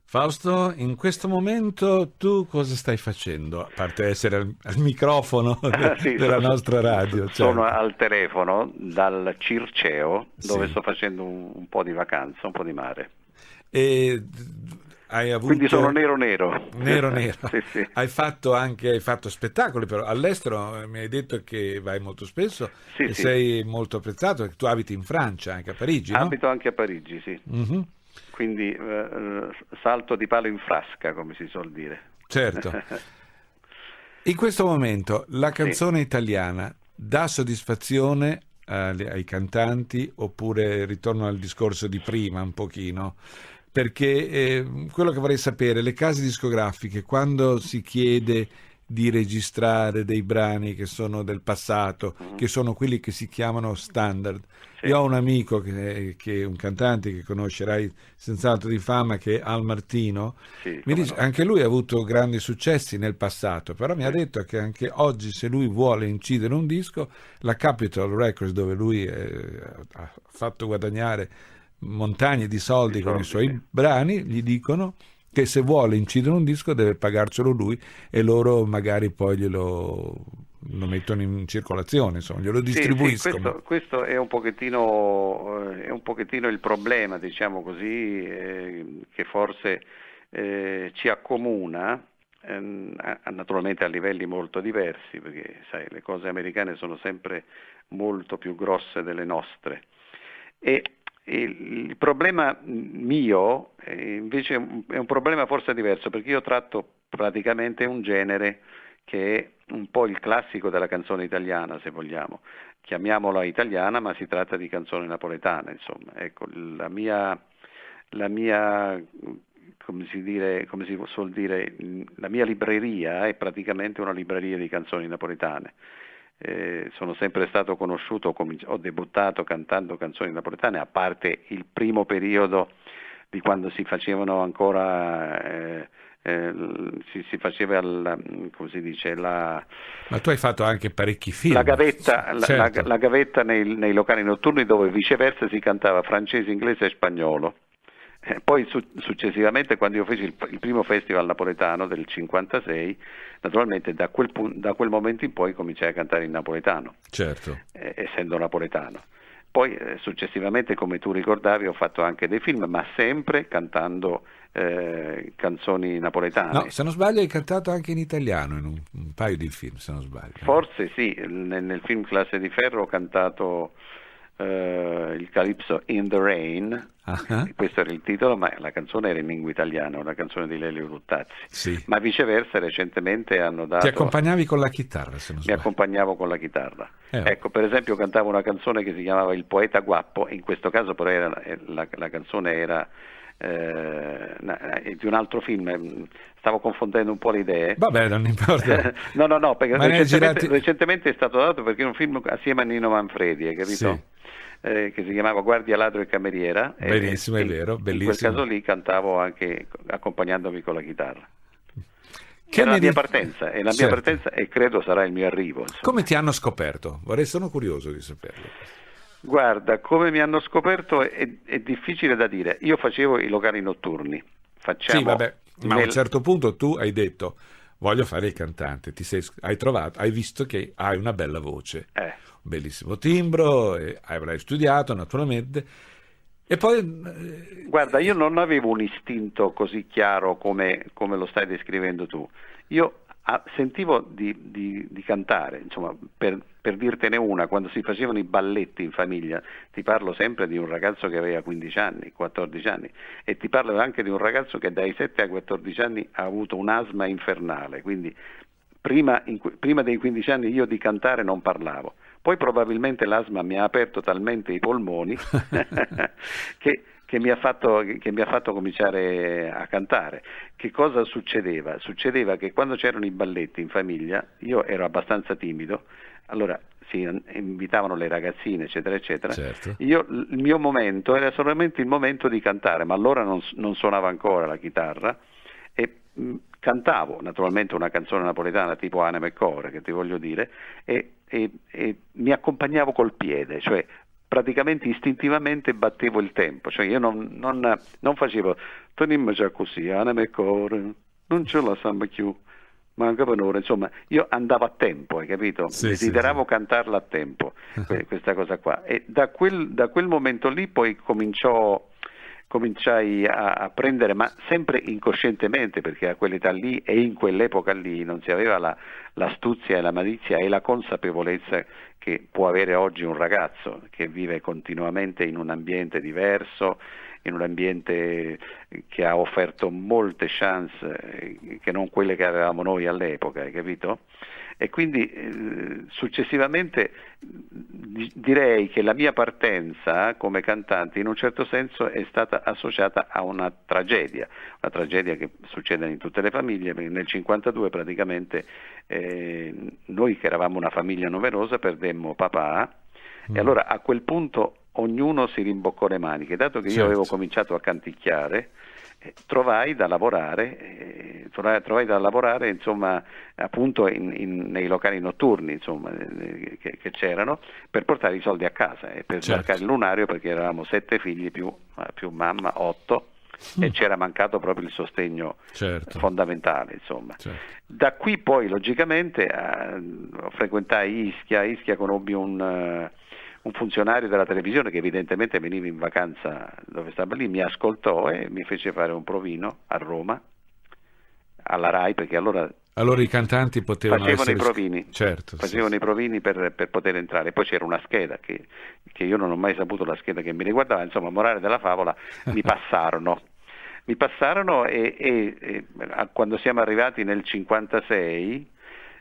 Fausto, in questo momento tu cosa stai facendo? A parte essere al microfono Sì, della nostra radio, sono certo. al telefono dal Circeo dove Sì. sto facendo un po' di vacanza, un po' di mare. E hai Quindi sono avuto nero nero. nero nero, Sì, sì. hai fatto spettacoli però all'estero, mi hai detto che vai molto spesso Sì, e sì. sei molto apprezzato, perché tu abiti in Francia, anche a Parigi, no? Abito anche a Parigi, sì. Mhm. Quindi salto di palo in frasca, come si suol dire. Certo. In questo momento la Sì. canzone italiana dà soddisfazione ai cantanti oppure ritorno al discorso di prima un pochino? Perché quello che vorrei sapere, le case discografiche, quando si chiede di registrare dei brani che sono del passato, Mhm. che sono quelli che si chiamano standard. Sì, Io ho un amico che è un cantante che conoscerai senz'altro di fama, che è Al Martino. sì, Mi come dice, no. anche lui ha avuto grandi successi nel passato, però mi Sì. ha detto che anche oggi, se lui vuole incidere un disco, la Capitol Records, dove lui ha fatto guadagnare montagne di Di soldi con i soldi, suoi sì. brani, gli dicono che se vuole incidere un disco deve pagarcelo lui e loro magari poi lo mettono in circolazione, insomma, glielo Sì, sì, distribuiscono. questo è un pochettino il problema, diciamo così, che forse ci accomuna, naturalmente a livelli molto diversi, perché sai, le cose americane sono sempre molto più grosse delle nostre. E il problema mio invece è un problema forse diverso, perché io tratto praticamente un genere che è un po' il classico della canzone italiana, se vogliamo. Chiamiamola italiana, ma si tratta di canzone napoletana, insomma. Ecco, la mia, come si suol dire, la mia libreria è praticamente una libreria di canzoni napoletane. Sono sempre stato conosciuto, ho debuttato cantando canzoni napoletane, a parte il primo periodo di quando si facevano ancora, si faceva, come si dice, Ma tu hai fatto anche parecchi la film, gavetta, certo. la gavetta nei locali notturni dove viceversa si cantava francese, inglese e spagnolo. Poi successivamente, quando io feci il primo festival napoletano del 56, naturalmente da quel momento in poi cominciai a cantare in napoletano, Certo. essendo napoletano. Poi successivamente, come tu ricordavi, ho fatto anche dei film, ma sempre cantando canzoni No, napoletane. se non sbaglio hai cantato anche in italiano in un paio di film, se non sbaglio. Forse sì, nel film Classe di Ferro ho cantato il Calypso In the Rain, Ah, ah, questo era il titolo, ma la canzone era in lingua italiana, una canzone di Lelio Luttazzi. sì. Ma viceversa recentemente hanno Ti dato, accompagnavi con la chitarra, se non mi sbaglio. accompagnavo con la chitarra. Oh. Ecco, per esempio cantavo una canzone che si chiamava Il poeta guappo, in questo caso però la canzone era di un altro film, stavo confondendo un po' le idee. Vabbè, non importa. No, no, no, perché Ma ne hai recentemente, girati... recentemente è stato dato perché è un film assieme a Nino Manfredi, hai Sì, capito? Che si chiamava Guardia, ladro e cameriera, benissimo, è e vero, in quel caso bellissimo. lì cantavo anche accompagnandomi con la chitarra. Che Era la ne mia dici? partenza, e la mia Certo. partenza e credo sarà il mio arrivo, Come insomma. ti hanno scoperto? Sono curioso di saperlo. Guarda, come mi hanno scoperto è difficile da dire. Io facevo i locali notturni, Sì, facciamo vabbè, ma a un nel... certo punto tu hai detto voglio fare il cantante, hai trovato, hai visto che hai una bella voce, eh, un bellissimo timbro, e avrai studiato naturalmente, e poi Guarda, io non avevo un istinto così chiaro come lo stai descrivendo tu. Io sentivo di cantare, insomma, per dirtene una, quando si facevano i balletti in famiglia, ti parlo sempre di un ragazzo che aveva 15 anni, 14 anni, e ti parlo anche di un ragazzo che dai 7 ai 14 anni ha avuto un'asma infernale, quindi prima dei 15 anni io di cantare non parlavo. Poi probabilmente l'asma mi ha aperto talmente i polmoni che mi ha fatto cominciare a cantare. Che cosa succedeva? Succedeva che quando c'erano i balletti in famiglia, io ero abbastanza timido, allora si invitavano le ragazzine, eccetera, eccetera. certo, Il mio momento era solamente il momento di cantare, ma allora non suonava ancora la chitarra e cantavo naturalmente una canzone napoletana tipo Anima e Core, che ti voglio dire, e mi accompagnavo col piede, cioè praticamente istintivamente battevo il tempo, cioè io non facevo tenimmo già così, anima e cuore, non ce la samba più, manca per ora. Insomma, io andavo a tempo, hai capito? Sì, Desideravo cantarla a tempo, questa cosa qua. E da quel momento lì poi cominciai a prendere, ma sempre incoscientemente, perché a quell'età lì e in quell'epoca lì non si aveva l'astuzia e la malizia e la consapevolezza che può avere oggi un ragazzo che vive continuamente in un ambiente diverso, in un ambiente che ha offerto molte chance che non quelle che avevamo noi all'epoca, hai capito? E quindi successivamente direi che la mia partenza come cantante in un certo senso è stata associata a una tragedia che succede in tutte le famiglie, perché nel 52 praticamente noi che eravamo una famiglia numerosa perdemmo papà e allora a quel punto ognuno si rimboccò le maniche, dato che io avevo cominciato a canticchiare. Trovai da lavorare insomma appunto nei locali notturni insomma che c'erano per portare i soldi a casa e per sbarcare il lunario, perché eravamo 7 figli più mamma 8 e c'era mancato proprio il sostegno fondamentale insomma. Da qui poi logicamente frequentai Ischia conobbi un funzionario della televisione che evidentemente veniva in vacanza dove stava lì, mi ascoltò e mi fece fare un provino a Roma, alla Rai, perché allora i cantanti potevano facevano i provini, i provini per poter entrare. Poi c'era una scheda che io non ho mai saputo la scheda che mi riguardava, insomma, morale della favola, mi passarono e quando siamo arrivati nel 56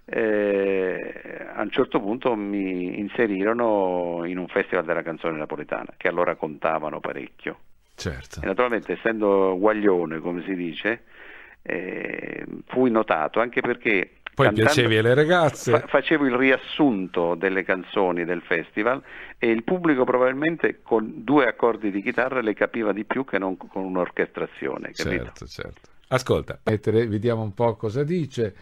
a un certo punto mi inserirono in un festival della canzone napoletana che allora contavano parecchio. E naturalmente, essendo guaglione come si dice, fui notato anche perché poi piacevi alle ragazze, facevo il riassunto delle canzoni del festival e il pubblico probabilmente con 2 accordi di chitarra le capiva di più che non con un'orchestrazione, capito? Certo. Ascolta, vediamo un po' cosa dice.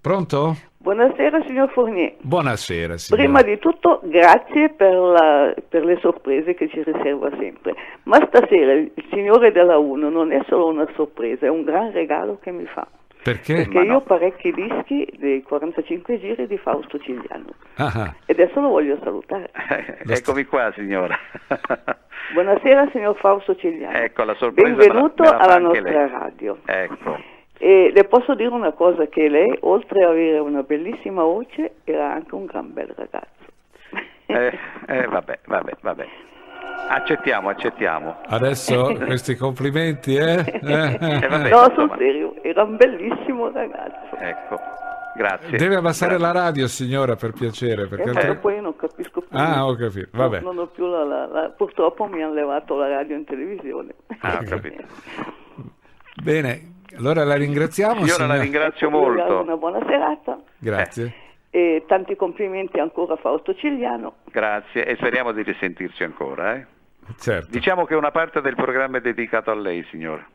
Pronto? Buonasera signor Fournier. Buonasera signora. Prima di tutto grazie per le sorprese che ci riserva sempre, ma stasera il signore della Uno non è solo una sorpresa, è un gran regalo che mi fa. Perché? Perché io ho parecchi dischi dei 45 giri di Fausto Cigliano. E adesso lo voglio salutare. Eccomi qua signora. Buonasera signor Fausto Cigliano. Ecco, la sorpresa benvenuto me la alla nostra lei. radio. Ecco. E le posso dire una cosa, che lei, oltre ad avere una bellissima voce, era anche un gran bel ragazzo. Vabbè. Accettiamo. Adesso questi complimenti, vabbè, no, sul serio, era un bellissimo ragazzo. Ecco, grazie. Deve abbassare la radio, signora, per piacere. Perché poi io non capisco più. Ho capito, vabbè. Non ho più purtroppo mi hanno levato la radio in televisione. Ho capito. Bene. Allora la ringraziamo. Io la ringrazio molto. Una buona serata. Grazie. E tanti complimenti ancora a Fausto Cigliano. Grazie e speriamo di risentirci ancora. Certo. Diciamo che una parte del programma è dedicato a lei, signora.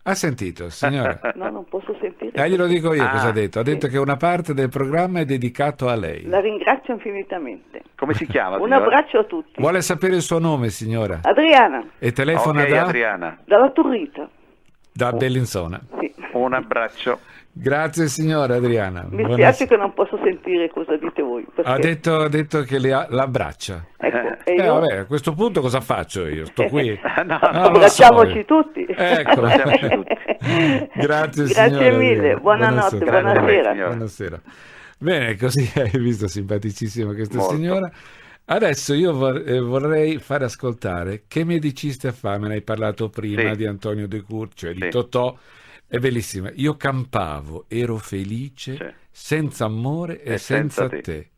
Ha sentito, signora? No, non posso sentire. Glielo dico io cosa ha detto. Ha detto che una parte del programma è dedicato a lei. La ringrazio infinitamente. Come si chiama, Un signora? abbraccio a tutti. Vuole sapere il suo nome, signora? Adriana. E telefona da? Adriana. Dalla Turrita. Da Bellinzona. Sì. Un abbraccio. Grazie signora Adriana. Mi spiace che non posso sentire cosa dite voi. Perché... Ha detto che l'abbraccia. Ecco, io... vabbè, a questo punto cosa faccio io? Sto qui. Abbracciamoci tutti. Ecco. Grazie signora. Grazie mille. Buonanotte, buonasera. Buonasera. Bene, così hai visto, simpaticissima questa signora. Adesso io vorrei fare ascoltare Che medicista fa, me ne hai parlato prima di Antonio De Curcio, cioè di Totò. È bellissima. Io campavo, ero felice, senza amore e senza te.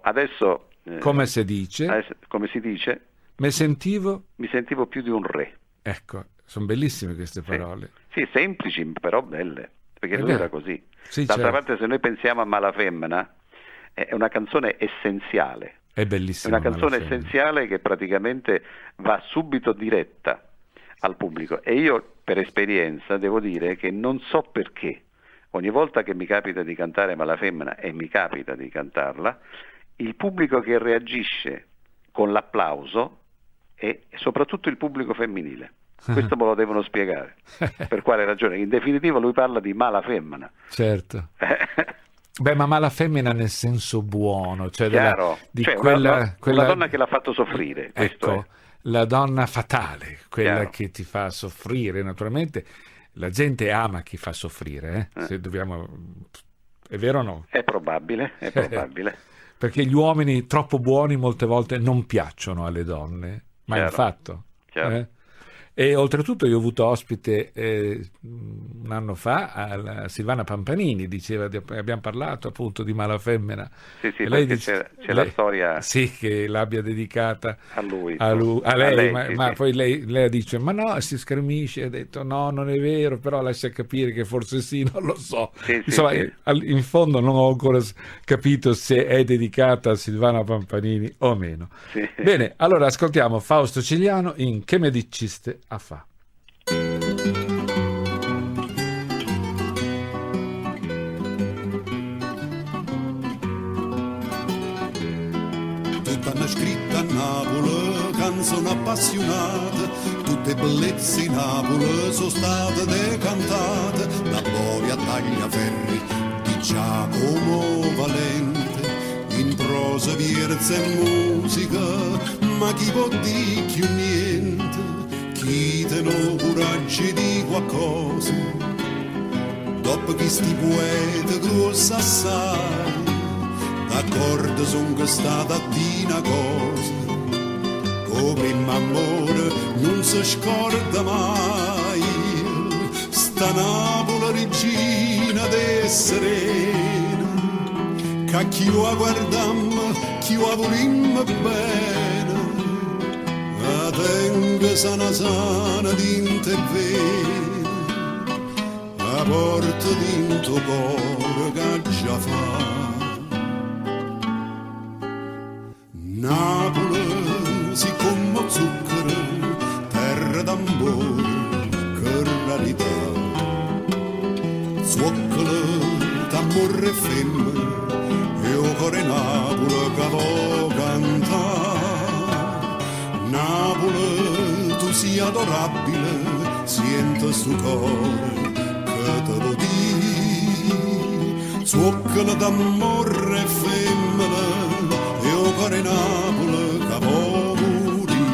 Adesso come si dice? Come si dice? Mi sentivo più di un re. Ecco, sono bellissime queste parole. Sì, semplici però belle, perché lui era così. Sì, d'altra parte, se noi pensiamo a Malafemmina, è una canzone essenziale. È bellissima. È una canzone essenziale che praticamente va subito diretta al pubblico, e io per esperienza devo dire che non so perché ogni volta che mi capita di cantare Malafemmina, e mi capita di cantarla, il pubblico che reagisce con l'applauso e soprattutto il pubblico femminile. Questo me lo devono spiegare. Per quale ragione? In definitiva lui parla di mala femmina. Certo. Beh, ma mala femmina nel senso buono, cioè Chiaro, di cioè quella donna che l'ha fatto soffrire. Questo ecco, la donna fatale, quella Chiaro. che ti fa soffrire. Naturalmente la gente ama chi fa soffrire, se dobbiamo... È vero o no? È probabile, è probabile. Perché gli uomini troppo buoni molte volte non piacciono alle donne, ma è un Chiaro. fatto. Chiaro. E oltretutto io ho avuto ospite un anno fa Silvana Pampanini, diceva, abbiamo parlato appunto di mala femmina. Sì, E perché lei dice, c'è la storia sì, che l'abbia dedicata a lui. a lei, sì, ma sì. poi lei dice, ma no, si schermisce, ha detto no, non è vero, però lascia capire che forse sì, non lo so. Sì, Insomma, sì. in fondo non ho ancora capito se è dedicata a Silvana Pampanini o meno. Sì. Bene, allora ascoltiamo Fausto Cigliano in Che me diciste a fa. Tutta una scritta a Napoli, canzone appassionata, tutte bellezze in Napoli sono state decantate, da Boria a Tagliaferri di Giacomo Valente, in prosa, verso e musica, ma chi può dire più niente? Chi te no coraggio di qualcosa, dopo che sti poeti grossi assai, d'accordo son che stata di una cosa, come primo amore non si scorda mai, sta Napoli regina d'essere, che chi la guardammo, chi la volimmo bene, la tenga sana sana dinte vene, la porta dinto cuore che già fa. Napoli si come zucchero, terra d'amore, che rarità, zuoccolo d'amore e femmina, e o cuore Napoli che vo cantare. Napoli tu sia adorabile, sento sto cuore che te lo di, zuoccolo d'amore e femmina, e o cuore Napoli che vo morì.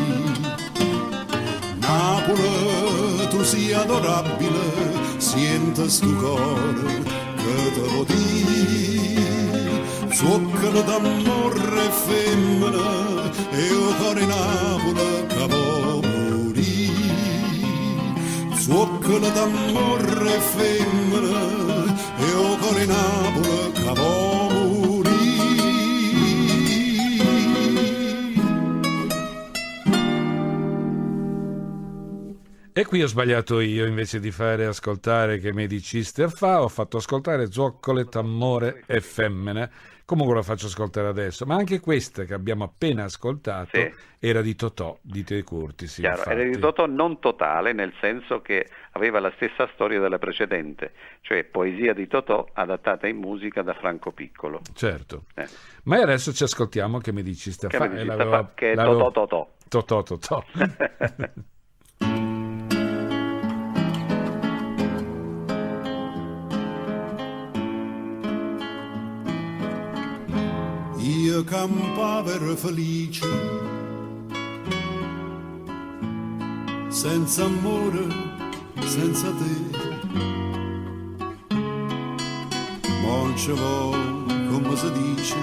Napoli tu sia adorabile, sento sto cuore che te lo di, zuoccolo d'amore e femmina, e o cuore Napoli che vo morì. Zuoccolo d'amore e femmina, e o cuore Napoli che vo morì. E qui ho sbagliato io, invece di fare ascoltare Che me diciste fa, ho fatto ascoltare Zoccole, Tammore e Femmine. Comunque lo faccio ascoltare adesso, ma anche questa che abbiamo appena ascoltato Sì. era di Totò, di De Curtis. Chiaro, infatti. era di Totò non totale, nel senso che aveva la stessa storia della precedente, cioè poesia di Totò adattata in musica da Franco Piccolo. Certo. Ma adesso ci ascoltiamo Che me diciste Che fa. mi dici, che è Totò. Totò. Io campavo ero felice, senza amore, senza te. Non ci vuole, come si dice,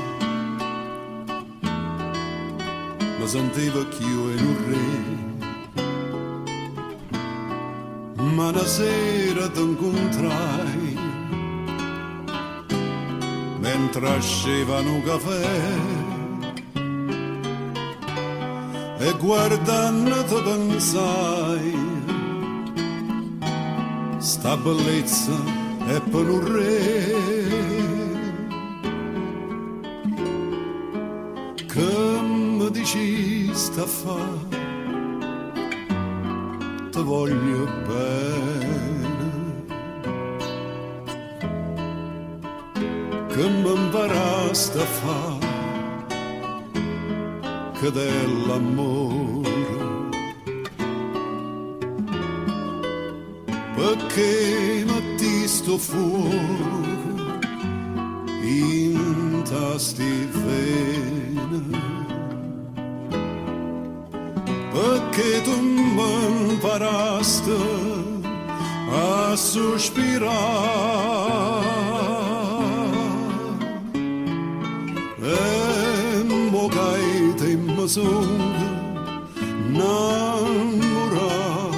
mi sentivo che io ero un re. Ma una sera ti incontrai, mentre scevano un caffè, e guardando ti pensai, sta bellezza è per un re, che mi dici sta fa, ti voglio bene. Che mi imparaste a fare, che dell'amore perché metti sto fuoco in tasti vene, perché tu mi imparaste a sospirare e mo che te mi sono innamorato.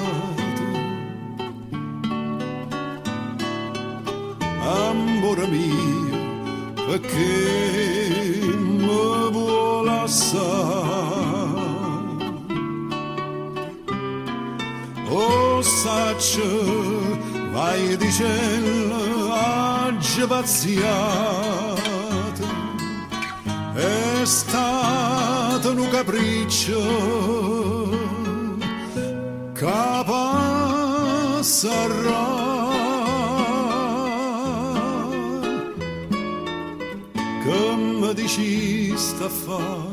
Amore mio, perché mi vuole assai. O sacce vai dicendo aggiaziate, è stato un capriccio che passerà, che mi dici sta a fare,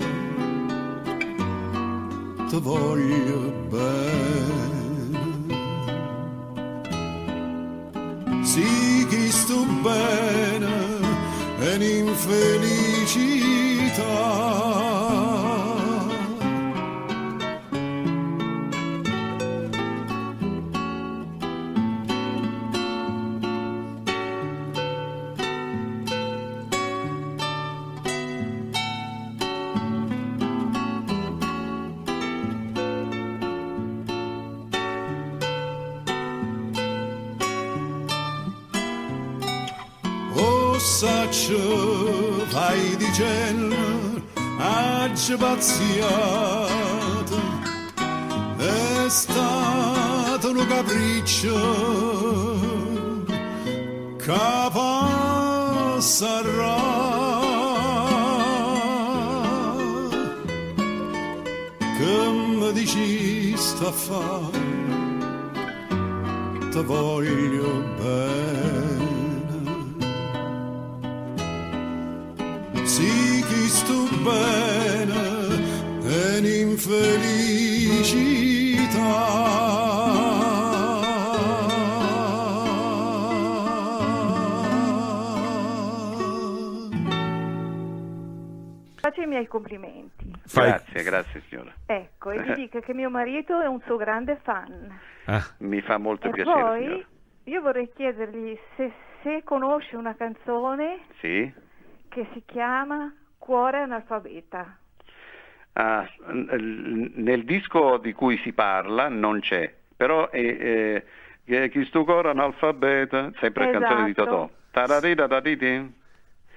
ti voglio bene. Sì che sto bene è un'infelicità. Sacce vai dicendo aggiaziate, è stato un capriccio che passerà, che mi dici sta a fare, ti voglio bene. Sì che sto bene è un'infelicità. Faccio i miei complimenti. Grazie signora. Ecco, e vi dica che mio marito è un suo grande fan. Mi fa molto E piacere, poi signora. io vorrei chiedergli se conosce una canzone Sì? che si chiama Cuore analfabeta. Nel disco di cui si parla non c'è, però è chi sto cuore analfabeta, sempre Esatto. canzone di Totò. Taradidadadidi.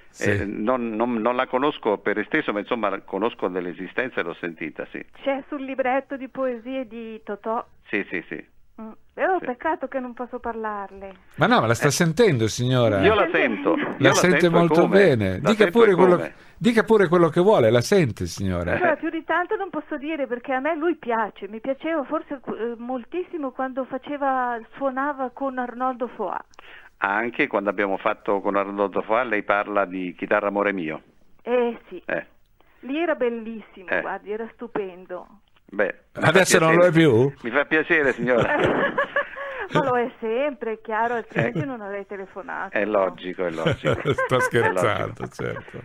Sì. Non la conosco per esteso, ma insomma conosco dell'esistenza e l'ho sentita, sì. C'è sul libretto di poesie di Totò. Sì. Però Sì. peccato che non posso parlarle. Ma no, ma la sta sentendo, signora? Io la sento. La sente molto bene. Dica pure quello che vuole, la sente, signora. Allora, più di tanto non posso dire, perché a me lui piace. Mi piaceva forse moltissimo quando suonava con Arnoldo Foà. Anche quando abbiamo fatto con Arnoldo Foà, lei parla di Chitarra amore mio. Sì. Eh. Lì era bellissimo, guardi, era stupendo. Beh, Adesso non lo è più? Mi fa piacere, signora. Ma lo è sempre, è chiaro, altrimenti non avrei telefonato. È logico. Sto scherzando, certo.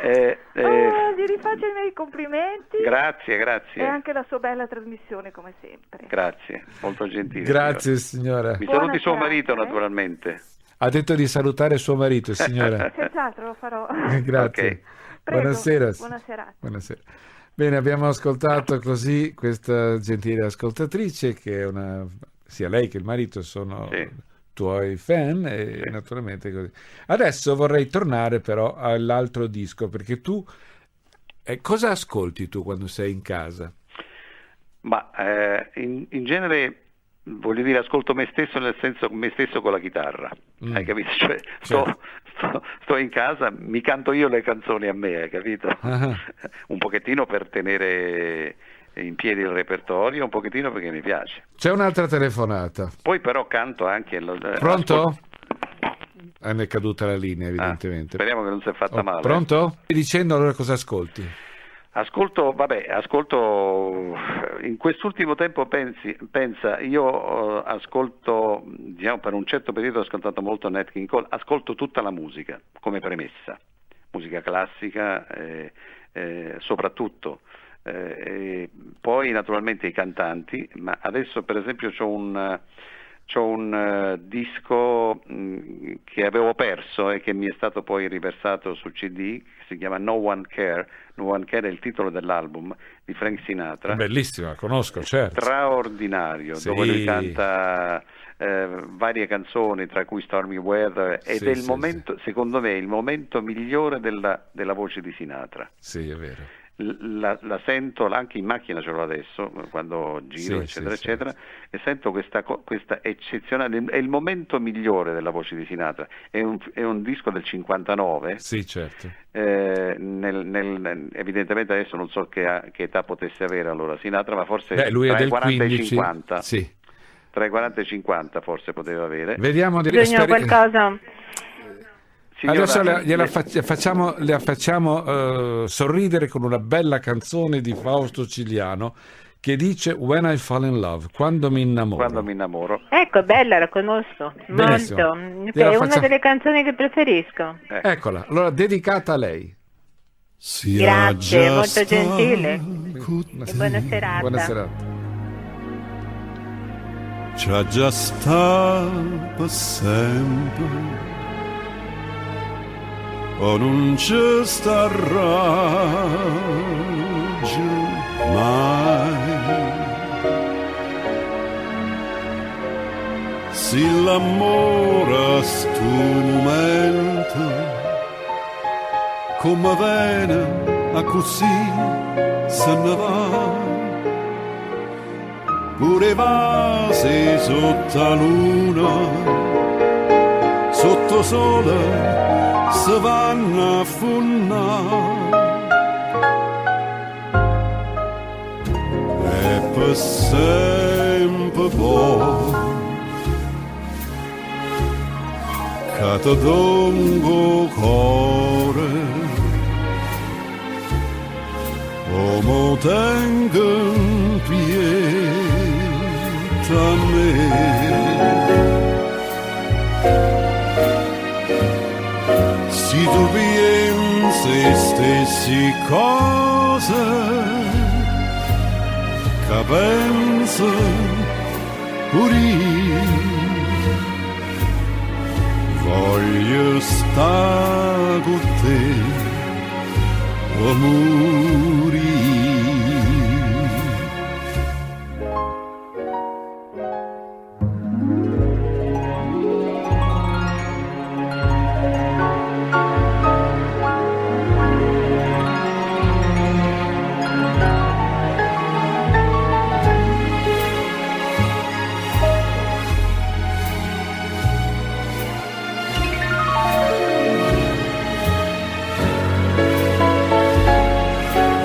Gli rifaccio i miei complimenti. Grazie. E anche la sua bella trasmissione, come sempre. Grazie, molto gentile. Grazie, signora. Mi Buona saluti suo serata, marito, naturalmente. Ha detto di salutare suo marito, signora. Senz'altro lo farò. Grazie. Ok. Prego, Buonasera. buona serata. Buonasera. Bene, abbiamo ascoltato così questa gentile ascoltatrice che è sia lei che il marito sono tuoi fan e naturalmente così. Adesso vorrei tornare però all'altro disco, perché tu cosa ascolti tu quando sei in casa? Ma in genere voglio dire ascolto me stesso, nel senso me stesso con la chitarra, hai capito? Cioè, sto in casa, mi canto io le canzoni a me, hai capito? Un pochettino per tenere in piedi il repertorio, un pochettino perché mi piace. C'è un'altra telefonata. Poi però canto anche... Pronto? Ne è caduta la linea, evidentemente. Speriamo che non si è fatta male. Pronto? Dicendo allora cosa ascolti? Ascolto in quest'ultimo tempo pensa, io ascolto, diciamo, per un certo periodo ho ascoltato molto Nat King Cole, ascolto tutta la musica come premessa, musica classica soprattutto, poi naturalmente i cantanti, ma adesso per esempio c'ho un disco che avevo perso e che mi è stato poi riversato su CD, che si chiama No One Care. No One Care è il titolo dell'album di Frank Sinatra. Bellissima, conosco, certo. Straordinario, Sì. dove lui canta varie canzoni, tra cui Stormy Weather, ed è il momento, secondo me, il momento migliore della voce di Sinatra. Sì, è vero. La sento anche in macchina, ce l'ho adesso quando giro, eccetera eccetera, e sento questa eccezionale, è il momento migliore della voce di Sinatra. È un disco del 59. Sì, certo. Evidentemente adesso non so che età potesse avere allora Sinatra, ma forse lui è tra i del 40 15, e i 50. sì. Tra i 40 e i 50 forse poteva avere. Vediamo di Bisogna qualcosa. Signora, adesso la facciamo sorridere con una bella canzone di Fausto Cigliano che dice When I Fall in Love, quando mi innamoro. Quando mi innamoro. Ecco, bella, la conosco Benissimo. molto. È una delle canzoni che preferisco. Eccola, allora dedicata a lei. Grazie, molto gentile. E buona serata. Buona serata. C'ha già sta per sempre, o non ci starà mai. Si l'amore stu momento, come viene a così se ne va. Pure vasi sotto la luna, sotto sole, se vanno a funnare. E per sempre poi, che ti dongo cuore, o mo tengo in piedi a me. Si tu pensi stessi cose che penso pure io, voglio stare con te o morire.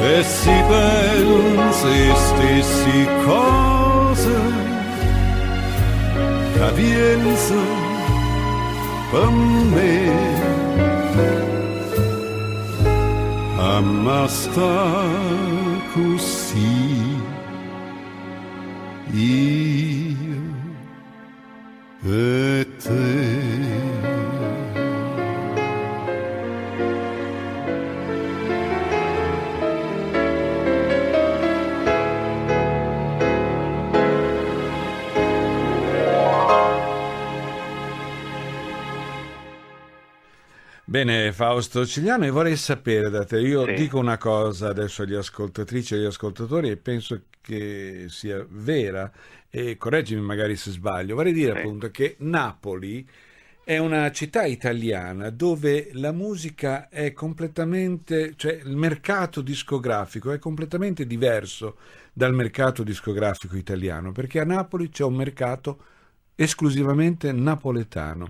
E si pensa stessi cose che pensa per me, ma sta così io e te. Bene, Fausto Cigliano, io vorrei sapere da te, io Sì. dico una cosa adesso agli ascoltatrici e agli ascoltatori e penso che sia vera, e correggimi magari se sbaglio, vorrei dire Sì. appunto che Napoli è una città italiana dove la musica è completamente, cioè il mercato discografico è completamente diverso dal mercato discografico italiano, perché a Napoli c'è un mercato esclusivamente napoletano.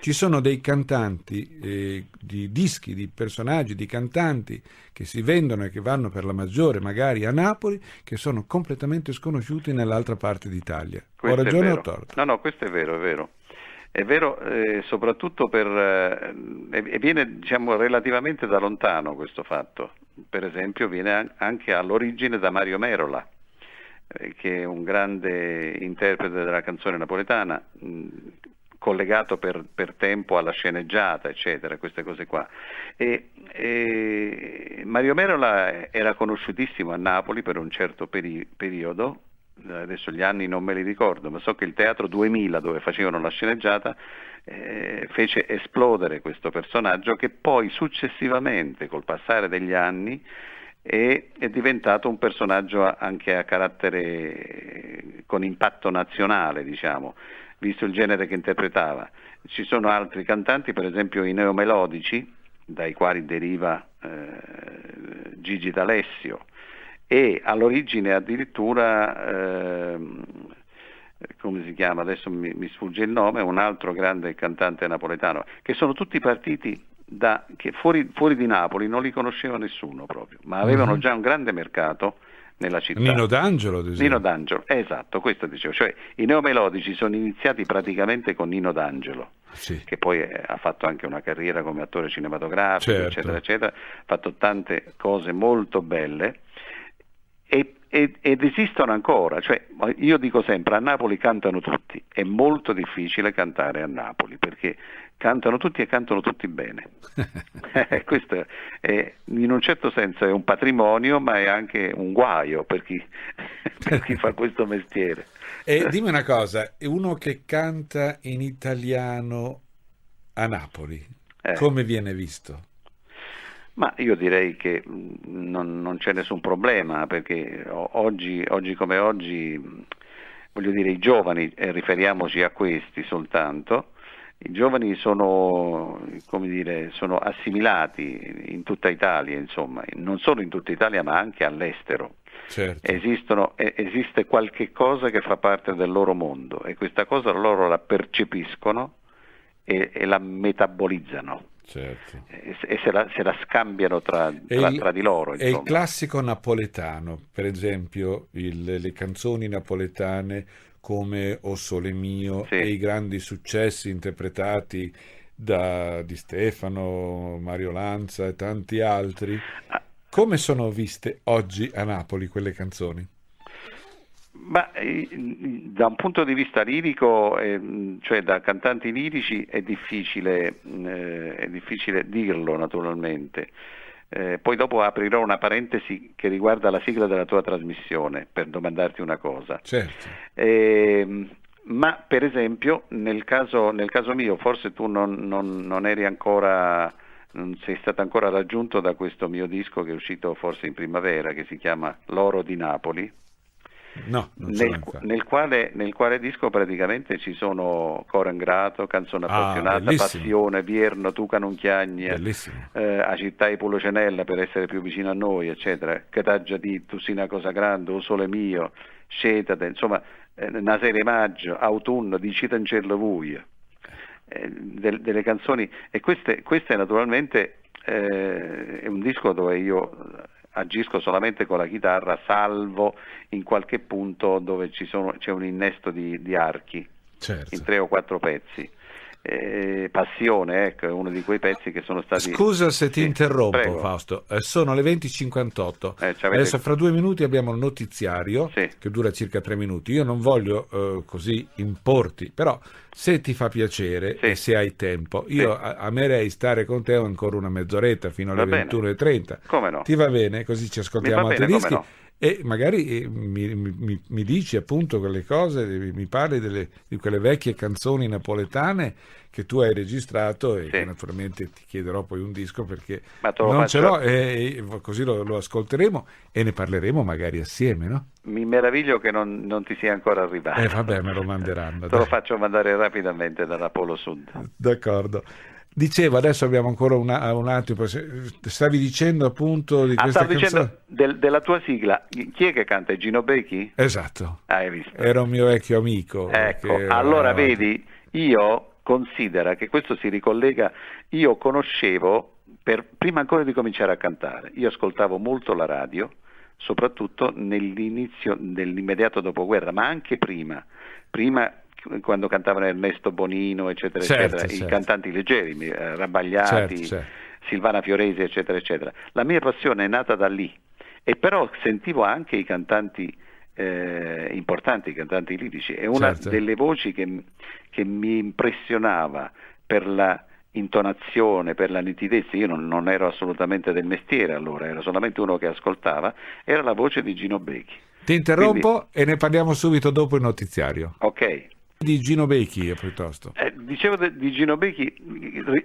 Ci sono dei cantanti, di dischi, di personaggi, di cantanti che si vendono e che vanno per la maggiore magari a Napoli, che sono completamente sconosciuti nell'altra parte d'Italia. Ho Questo è ragione o vero. torto? No, questo è vero, è vero. È vero, soprattutto e viene, diciamo, relativamente da lontano questo fatto. per esempio, viene anche all'origine da Mario Merola, che è un grande interprete della canzone napoletana, collegato per tempo alla sceneggiata, eccetera, queste cose qua. E Mario Merola era conosciutissimo a Napoli per un certo periodo, adesso gli anni non me li ricordo, ma so che il Teatro 2000, dove facevano la sceneggiata, fece esplodere questo personaggio, che poi successivamente, col passare degli anni, è diventato un personaggio anche a carattere con impatto nazionale, diciamo, visto il genere che interpretava. Ci sono altri cantanti, per esempio i neomelodici, dai quali deriva Gigi D'Alessio, e all'origine addirittura come si chiama, adesso mi sfugge il nome, un altro grande cantante napoletano, che sono tutti partiti che fuori di Napoli non li conosceva nessuno proprio, ma avevano già un grande mercato nella città. Nino D'Angelo, ad esempio. Nino D'Angelo, esatto, questo dicevo, cioè i neomelodici sono iniziati praticamente con Nino D'Angelo, sì, che poi ha fatto anche una carriera come attore cinematografico, certo, eccetera, eccetera, ha fatto tante cose molto belle, ed esistono ancora. Cioè, io dico sempre, a Napoli cantano tutti, è molto difficile cantare a Napoli, perché cantano tutti e cantano tutti bene. Questo in un certo senso è un patrimonio, ma è anche un guaio per chi fa questo mestiere. E dimmi una cosa, uno che canta in italiano a Napoli, come viene visto? Ma io direi che non c'è nessun problema, perché oggi come oggi, voglio dire, i giovani, riferiamoci a questi soltanto, i giovani sono, come dire, sono assimilati in tutta Italia, insomma, non solo in tutta Italia ma anche all'estero. Certo. Esiste qualche cosa che fa parte del loro mondo, e questa cosa loro la percepiscono e la metabolizzano. Certo. E se la scambiano tra di loro, insomma. E il classico napoletano, per esempio le canzoni napoletane come O Sole Mio, sì, e i grandi successi interpretati di Stefano, Mario Lanza e tanti altri, come sono viste oggi a Napoli quelle canzoni? Ma da un punto di vista lirico, cioè da cantanti lirici, è difficile dirlo, naturalmente. Poi dopo aprirò una parentesi che riguarda la sigla della tua trasmissione, per domandarti una cosa. Certo. Ma per esempio nel caso mio, forse tu non eri ancora, non sei stato ancora raggiunto da questo mio disco che è uscito forse in primavera, che si chiama L'oro di Napoli. No, nel quale disco praticamente ci sono Coro Ingrato, Canzone Appassionata, bellissimo. Passione, Vierno, Tu Canunchiagna, A Città di Pulocenella, Per essere più vicino a noi, eccetera, Che t'ha già detto, Sì una cosa grande, O Sole Mio, Scetate, insomma, Una serie maggio, Autunno, Dicite in cielo buio, delle canzoni. E queste naturalmente è un disco dove io agisco solamente con la chitarra, salvo in qualche punto dove c'è un innesto di archi, certo, in 3 o 4 pezzi. Passione, ecco, è uno di quei pezzi che sono stati... Scusa se ti interrompo, prego. Fausto, sono le 20:58, adesso fra 2 minuti abbiamo il notiziario, sì, che dura circa 3 minuti. Io non voglio così importi, però se ti fa piacere, sì, e se hai tempo, io amerei stare con te ancora una mezz'oretta fino alle 21:30. Come no? Ti va bene? Così ci ascoltiamo altri dischi. No. E magari mi dici appunto quelle cose, mi parli di quelle vecchie canzoni napoletane che tu hai registrato, e che naturalmente ti chiederò poi un disco, perché non ce l'ho, e così lo ascolteremo e ne parleremo magari assieme, no? Mi meraviglio che non ti sia ancora arrivato. Vabbè, me lo manderanno. Te lo faccio mandare rapidamente dalla Polo Sud. D'accordo. Dicevo, adesso abbiamo ancora un attimo. Stavi dicendo appunto di questa canzone? Stavo dicendo della tua sigla. Chi è che canta? Gino Becchi? Esatto. Hai visto? Era un mio vecchio amico. Ecco, allora vedi, io considera che questo si ricollega. Io conoscevo, prima ancora di cominciare a cantare, io ascoltavo molto la radio, soprattutto nell'immediato dopoguerra, ma anche prima quando cantavano Ernesto Bonino, eccetera, eccetera, i cantanti leggeri, Rabagliati, Silvana Fioresi, eccetera, eccetera. La mia passione è nata da lì, e però sentivo anche i cantanti importanti, i cantanti lirici, e una delle voci che mi impressionava per la intonazione, per la nitidezza, io non ero assolutamente del mestiere allora, ero solamente uno che ascoltava, era la voce di Gino Becchi. Ti interrompo e ne parliamo subito dopo il notiziario. Ok. Di Gino Becchi piuttosto. Dicevo di Gino Becchi,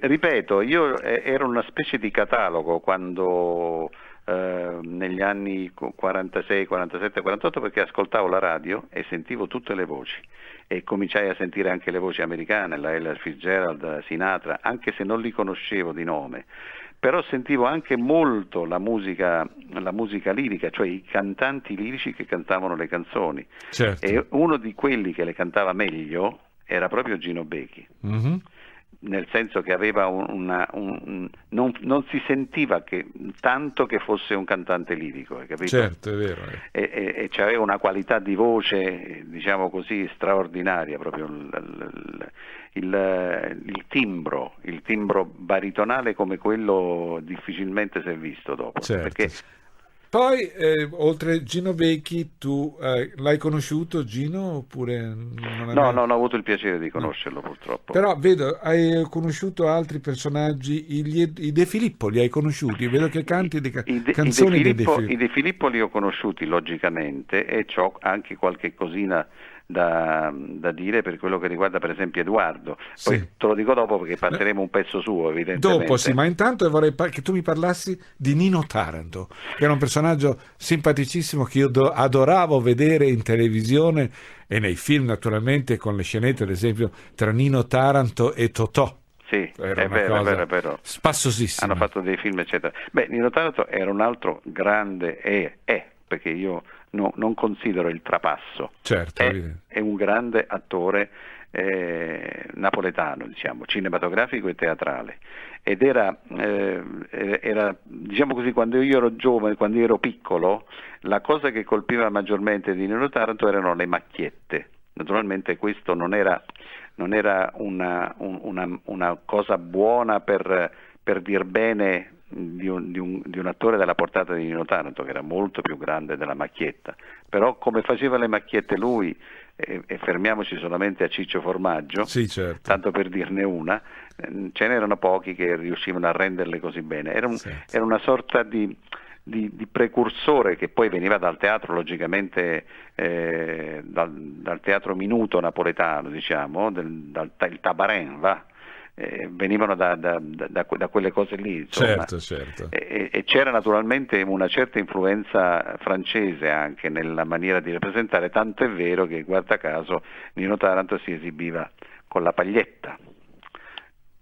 ripeto, io ero una specie di catalogo quando negli anni 46, 47, 48, perché ascoltavo la radio e sentivo tutte le voci, e cominciai a sentire anche le voci americane, la Ella Fitzgerald, Sinatra, anche se non li conoscevo di nome, però sentivo anche molto la musica lirica, cioè i cantanti lirici che cantavano le canzoni. Certo. E uno di quelli che le cantava meglio era proprio Gino Becchi. Mm-hmm. Nel senso che aveva non si sentiva tanto che fosse un cantante lirico, hai capito? Certo, è vero. E c'aveva una qualità di voce, diciamo così, straordinaria, proprio il timbro baritonale come quello difficilmente si è visto dopo. Certo. Perché poi, oltre Gino Becchi, tu l'hai conosciuto, Gino, oppure no, non ho avuto il piacere di conoscerlo, purtroppo. Però vedo, hai conosciuto altri personaggi, i De Filippo li hai conosciuti? Vedo che canti canzoni dei De Filippo. I De Filippo li ho conosciuti, logicamente, e c'ho anche qualche cosina da dire per quello che riguarda per esempio Edoardo. Poi te lo dico dopo, perché passeremo un pezzo suo, evidentemente. Dopo sì, ma intanto vorrei che tu mi parlassi di Nino Taranto, che era un personaggio simpaticissimo che io adoravo vedere in televisione e nei film, naturalmente, con le scenette ad esempio tra Nino Taranto e Totò. Sì, è vero. Spassosissimo. Hanno fatto dei film, eccetera. Beh, Nino Taranto era un altro grande, perché io non considero il trapasso. Certo, è un grande attore napoletano, diciamo, cinematografico e teatrale, ed era diciamo così, quando io ero giovane, quando io ero piccolo, la cosa che colpiva maggiormente di Nino Taranto erano le macchiette. Naturalmente questo non era una cosa buona per dir bene di un attore della portata di Nino Taranto, che era molto più grande della macchietta, però come faceva le macchiette lui, e fermiamoci solamente a Ciccio Formaggio, sì, certo, tanto per dirne una, ce n'erano pochi che riuscivano a renderle così bene. Era una sorta di precursore che poi veniva dal teatro, logicamente dal teatro minuto napoletano, diciamo, il tabarin, venivano da quelle cose lì, insomma. Certo. E c'era naturalmente una certa influenza francese anche nella maniera di rappresentare, tanto è vero che, guarda caso, Nino Taranto si esibiva con la paglietta,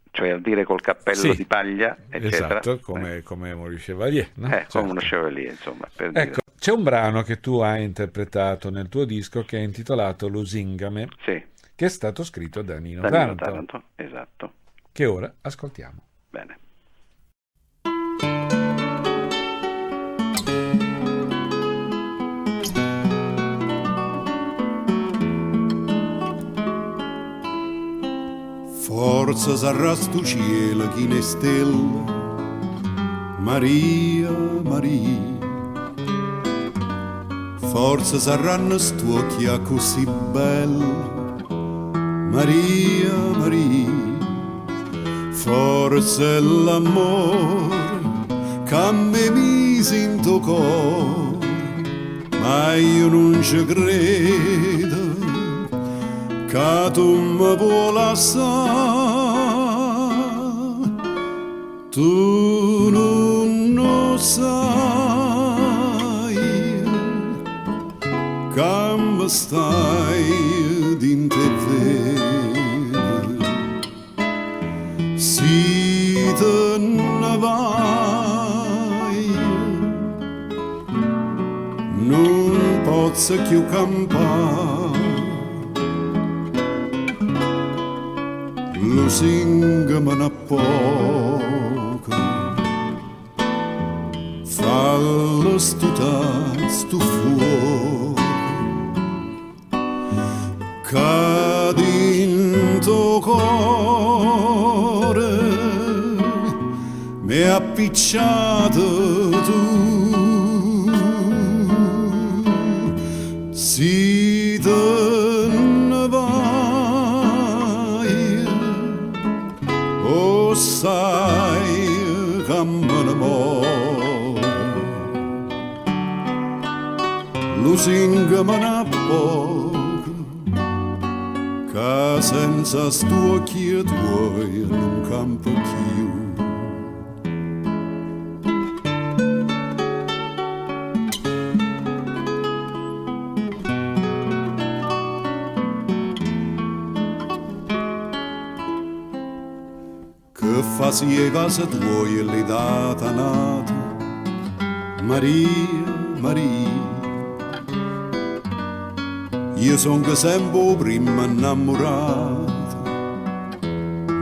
cioè al dire col cappello di paglia, eccetera. Esatto, come Maurice Chevalier, no? Come uno Chevalier, insomma, per dire. C'è un brano che tu hai interpretato nel tuo disco che è intitolato Lusingame, che è stato scritto da Nino Taranto, esatto, che ora ascoltiamo. Bene. Forza s'arrasta il cielo chi ne stelle, Maria, Maria. Forza s'arranna stuocchia così bella, Maria, Maria. Forse l'amore che mi mise in tuo cuore, ma io non ci credo che tu mi puoi lasciare. Tu non lo sai che mi stai dentro te. Si te ne vai, non posso più campare. Lusingame a poco, fallo stutare sto fuoco, che dentro cuore mi hai appicciato tu. Si te ne vai, o sai che me ne muore. Lusinga me ne poco, che senza stu occhi tuoi non campo più. Fazie case tuoi le data nata, Maria, Maria. Io son che sempre prima innamorato,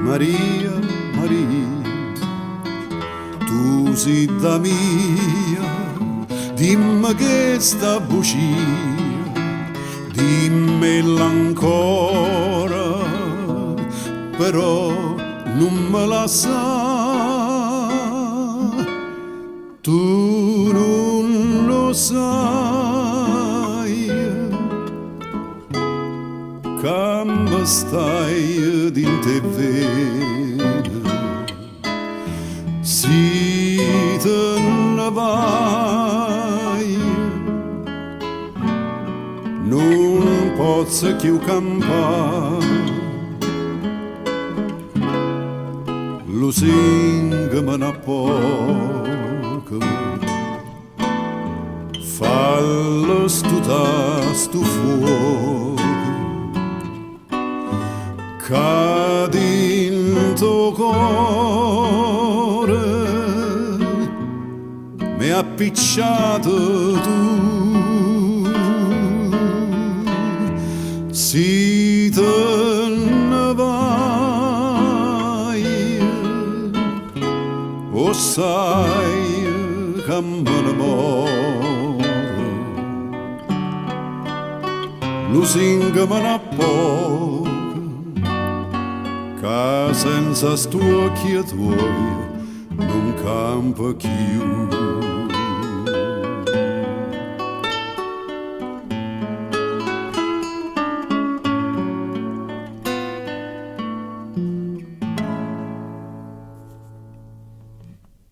Maria, Maria. Tu sei da mia, dimmi che sta bugia, dimmela ancora, però non me la sa, tu non lo sai, che mi stai in te vene, si te ne vai, non posso più campare. Lusinga me ne poco, fallo stutare stu fuoco, che dentro cuore mi hai appicciato tu. Si te ne vai, o sai che me ne muore. Lusinga me ne poco, che senza stu occhi tuoi non campa più.